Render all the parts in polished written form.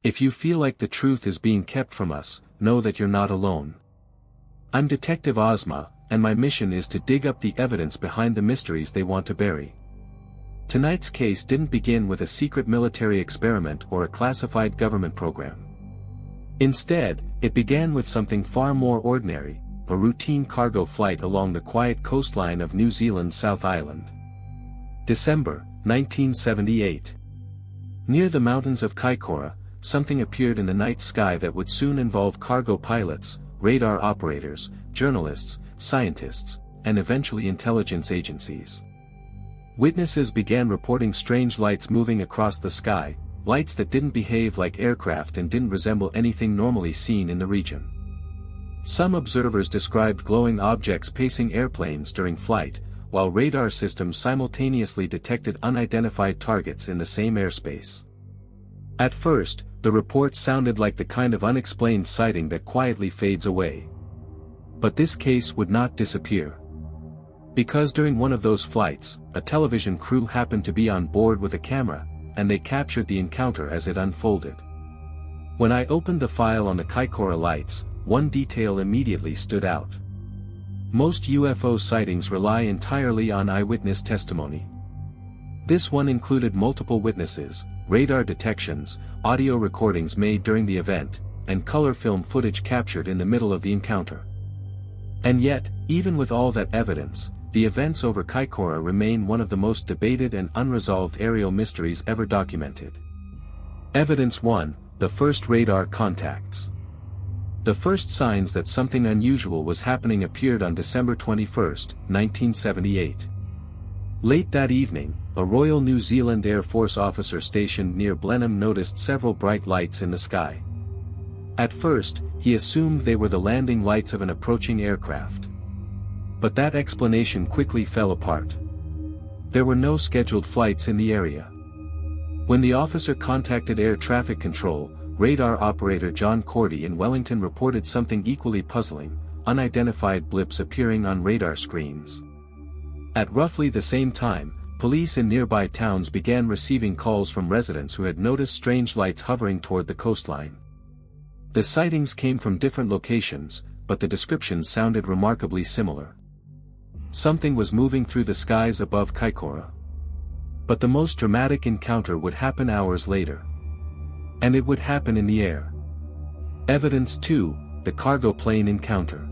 If you feel like the truth is being kept from us, know that you're not alone. I'm Detective Ozma, and my mission is to dig up the evidence behind the mysteries they want to bury. Tonight's case didn't begin with a secret military experiment or a classified government program. Instead, it began with something far more ordinary, a routine cargo flight along the quiet coastline of New Zealand's South Island. December, 1978. Near the mountains of Kaikōura, something appeared in the night sky that would soon involve cargo pilots, radar operators, journalists, scientists, and eventually intelligence agencies. Witnesses began reporting strange lights moving across the sky, lights that didn't behave like aircraft and didn't resemble anything normally seen in the region. Some observers described glowing objects pacing airplanes during flight, while radar systems simultaneously detected unidentified targets in the same airspace. At first, the reports sounded like the kind of unexplained sighting that quietly fades away. But this case would not disappear. Because during one of those flights, a television crew happened to be on board with a camera, and they captured the encounter as it unfolded. When I opened the file on the Kaikōura Lights, one detail immediately stood out. Most UFO sightings rely entirely on eyewitness testimony. This one included multiple witnesses, radar detections, audio recordings made during the event, and color film footage captured in the middle of the encounter. And yet, even with all that evidence, the events over Kaikōura remain one of the most debated and unresolved aerial mysteries ever documented. Evidence 1, the first radar contacts. The first signs that something unusual was happening appeared on December 21, 1978. Late that evening, a Royal New Zealand Air Force officer stationed near Blenheim noticed several bright lights in the sky. At first, he assumed they were the landing lights of an approaching aircraft. But that explanation quickly fell apart. There were no scheduled flights in the area. When the officer contacted air traffic control, radar operator John Cordy in Wellington reported something equally puzzling, unidentified blips appearing on radar screens. At roughly the same time, police in nearby towns began receiving calls from residents who had noticed strange lights hovering toward the coastline. The sightings came from different locations, but the descriptions sounded remarkably similar. Something was moving through the skies above Kaikōura. But the most dramatic encounter would happen hours later. And it would happen in the air. Evidence 2, the cargo plane encounter.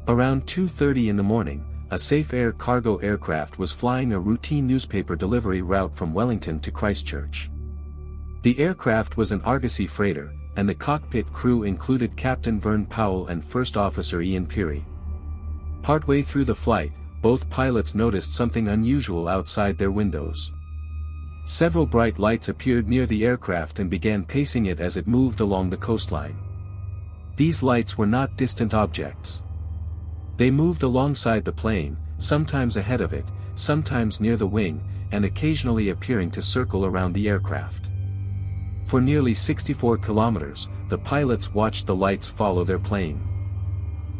Around 2:30 in the morning, a Safe Air cargo aircraft was flying a routine newspaper delivery route from Wellington to Christchurch. The aircraft was an Argosy freighter, and the cockpit crew included Captain Vern Powell and First Officer Ian Peary. Partway through the flight, both pilots noticed something unusual outside their windows. Several bright lights appeared near the aircraft and began pacing it as it moved along the coastline. These lights were not distant objects. They moved alongside the plane, sometimes ahead of it, sometimes near the wing, and occasionally appearing to circle around the aircraft. For nearly 64 kilometers, the pilots watched the lights follow their plane.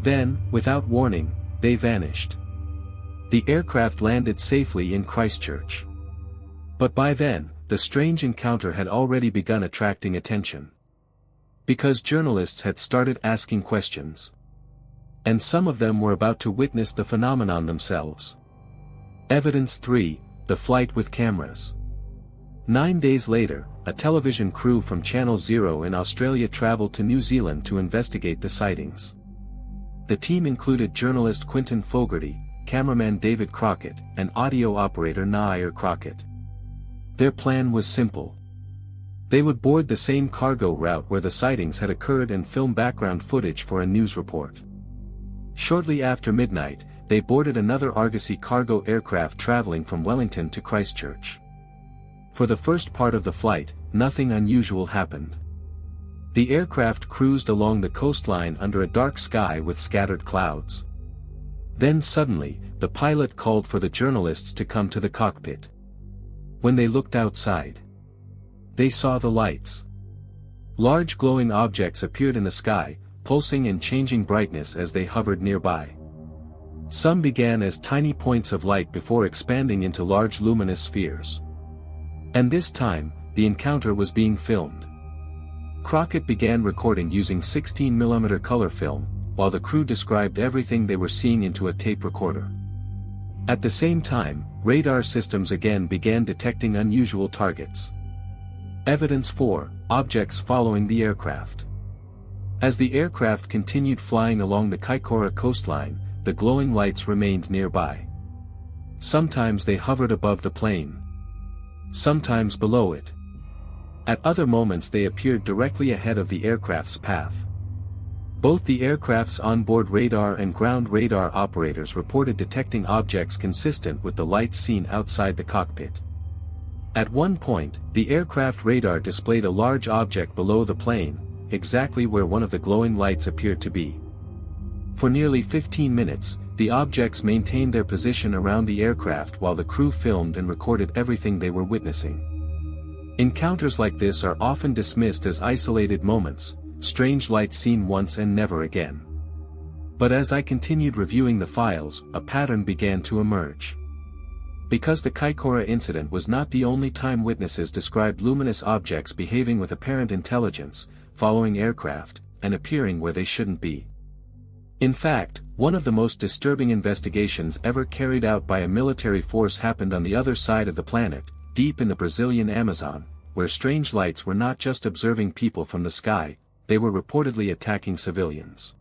Then, without warning, they vanished. The aircraft landed safely in Christchurch. But by then, the strange encounter had already begun attracting attention. Because journalists had started asking questions. And some of them were about to witness the phenomenon themselves. Evidence 3, the flight with cameras. 9 days later, a television crew from Channel Zero in Australia traveled to New Zealand to investigate the sightings. The team included journalist Quentin Fogarty, cameraman David Crockett, and audio operator Nair Crockett. Their plan was simple. They would board the same cargo route where the sightings had occurred and film background footage for a news report. Shortly after midnight, they boarded another Argosy cargo aircraft traveling from Wellington to Christchurch. For the first part of the flight, nothing unusual happened. The aircraft cruised along the coastline under a dark sky with scattered clouds. Then suddenly, the pilot called for the journalists to come to the cockpit. When they looked outside, they saw the lights. Large glowing objects appeared in the sky, pulsing and changing brightness as they hovered nearby. Some began as tiny points of light before expanding into large luminous spheres. And this time, the encounter was being filmed. Crockett began recording using 16mm color film, while the crew described everything they were seeing into a tape recorder. At the same time, radar systems again began detecting unusual targets. Evidence 4, objects following the aircraft. As the aircraft continued flying along the Kaikōura coastline, the glowing lights remained nearby. Sometimes they hovered above the plane. Sometimes below it. At other moments they appeared directly ahead of the aircraft's path. Both the aircraft's onboard radar and ground radar operators reported detecting objects consistent with the lights seen outside the cockpit. At one point, the aircraft radar displayed a large object below the plane, exactly where one of the glowing lights appeared to be. For nearly 15 minutes, the objects maintained their position around the aircraft while the crew filmed and recorded everything they were witnessing. Encounters like this are often dismissed as isolated moments, strange lights seen once and never again. But as I continued reviewing the files, a pattern began to emerge. Because the Kaikōura incident was not the only time witnesses described luminous objects behaving with apparent intelligence, following aircraft, and appearing where they shouldn't be. In fact, one of the most disturbing investigations ever carried out by a military force happened on the other side of the planet, deep in the Brazilian Amazon, where strange lights were not just observing people from the sky, they were reportedly attacking civilians.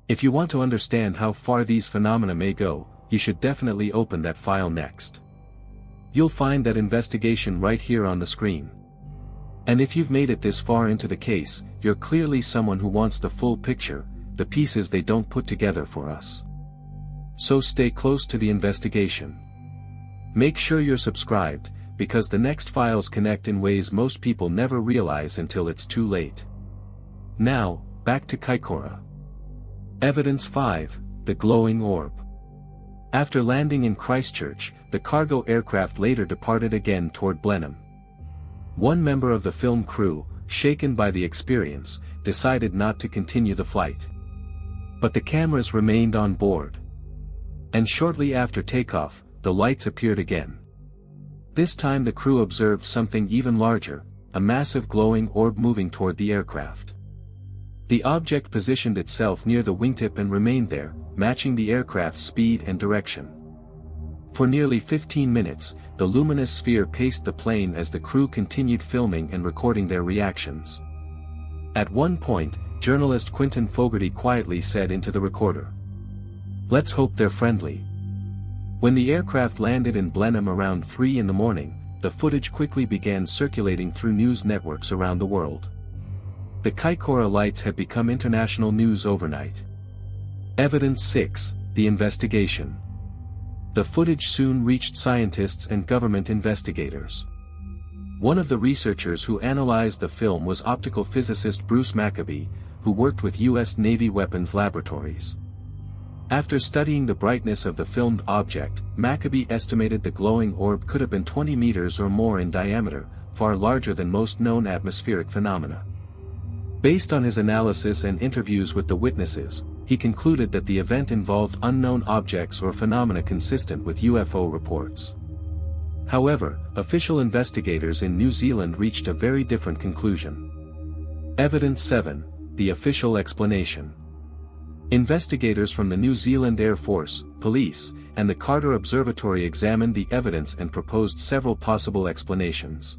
If you want to understand how far these phenomena may go, you should definitely open that file next. You'll find that investigation right here on the screen. And if you've made it this far into the case, you're clearly someone who wants the full picture, the pieces they don't put together for us. So stay close to the investigation. Make sure you're subscribed, because the next files connect in ways most people never realize until it's too late. Now, back to Kaikōura. Evidence 5, the glowing orb. After landing in Christchurch, the cargo aircraft later departed again toward Blenheim. One member of the film crew, shaken by the experience, decided not to continue the flight. But the cameras remained on board. And shortly after takeoff, the lights appeared again. This time the crew observed something even larger, a massive glowing orb moving toward the aircraft. The object positioned itself near the wingtip and remained there, matching the aircraft's speed and direction. For nearly 15 minutes, the luminous sphere paced the plane as the crew continued filming and recording their reactions. At one point, journalist Quentin Fogarty quietly said into the recorder, "Let's hope they're friendly." When the aircraft landed in Blenheim around 3 in the morning, the footage quickly began circulating through news networks around the world. The Kaikōura Lights had become international news overnight. Evidence 6, the investigation. The footage soon reached scientists and government investigators. One of the researchers who analyzed the film was optical physicist Bruce Maccabee, who worked with U.S. Navy weapons laboratories. After studying the brightness of the filmed object, Maccabee estimated the glowing orb could have been 20 meters or more in diameter, far larger than most known atmospheric phenomena. Based on his analysis and interviews with the witnesses, he concluded that the event involved unknown objects or phenomena consistent with UFO reports. However, official investigators in New Zealand reached a very different conclusion. Evidence 7, the official explanation. Investigators from the New Zealand Air Force, police, and the Carter Observatory examined the evidence and proposed several possible explanations.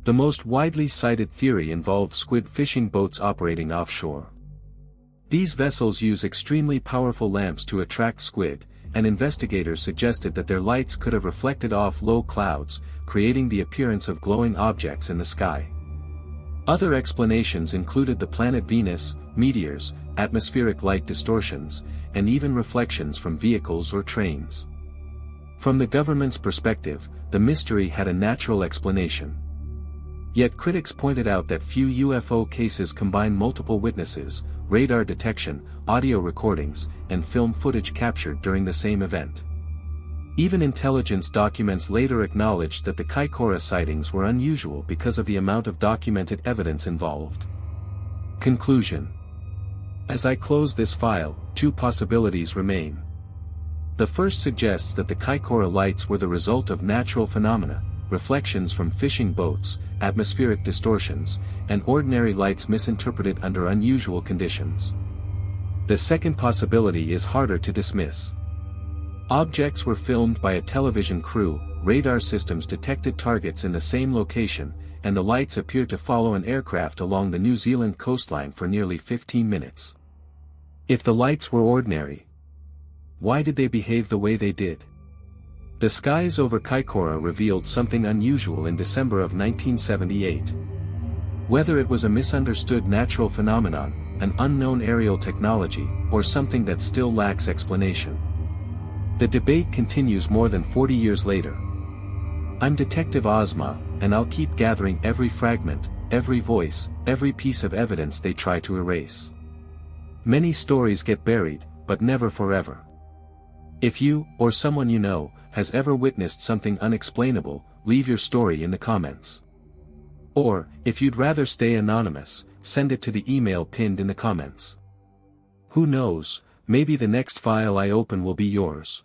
The most widely cited theory involved squid fishing boats operating offshore. These vessels use extremely powerful lamps to attract squid, and investigators suggested that their lights could have reflected off low clouds, creating the appearance of glowing objects in the sky. Other explanations included the planet Venus, meteors, atmospheric light distortions, and even reflections from vehicles or trains. From the government's perspective, the mystery had a natural explanation. Yet critics pointed out that few UFO cases combine multiple witnesses, radar detection, audio recordings, and film footage captured during the same event. Even intelligence documents later acknowledged that the Kaikōura sightings were unusual because of the amount of documented evidence involved. Conclusion. As I close this file, two possibilities remain. The first suggests that the Kaikōura lights were the result of natural phenomena, reflections from fishing boats, atmospheric distortions, and ordinary lights misinterpreted under unusual conditions. The second possibility is harder to dismiss. Objects were filmed by a television crew, radar systems detected targets in the same location, and the lights appeared to follow an aircraft along the New Zealand coastline for nearly 15 minutes. If the lights were ordinary, why did they behave the way they did? The skies over Kaikōura revealed something unusual in December of 1978. Whether it was a misunderstood natural phenomenon, an unknown aerial technology, or something that still lacks explanation. The debate continues more than 40 years later. I'm Detective Ozma, and I'll keep gathering every fragment, every voice, every piece of evidence they try to erase. Many stories get buried, but never forever. If you, or someone you know, has ever witnessed something unexplainable, leave your story in the comments. Or, if you'd rather stay anonymous, send it to the email pinned in the comments. Who knows, maybe the next file I open will be yours.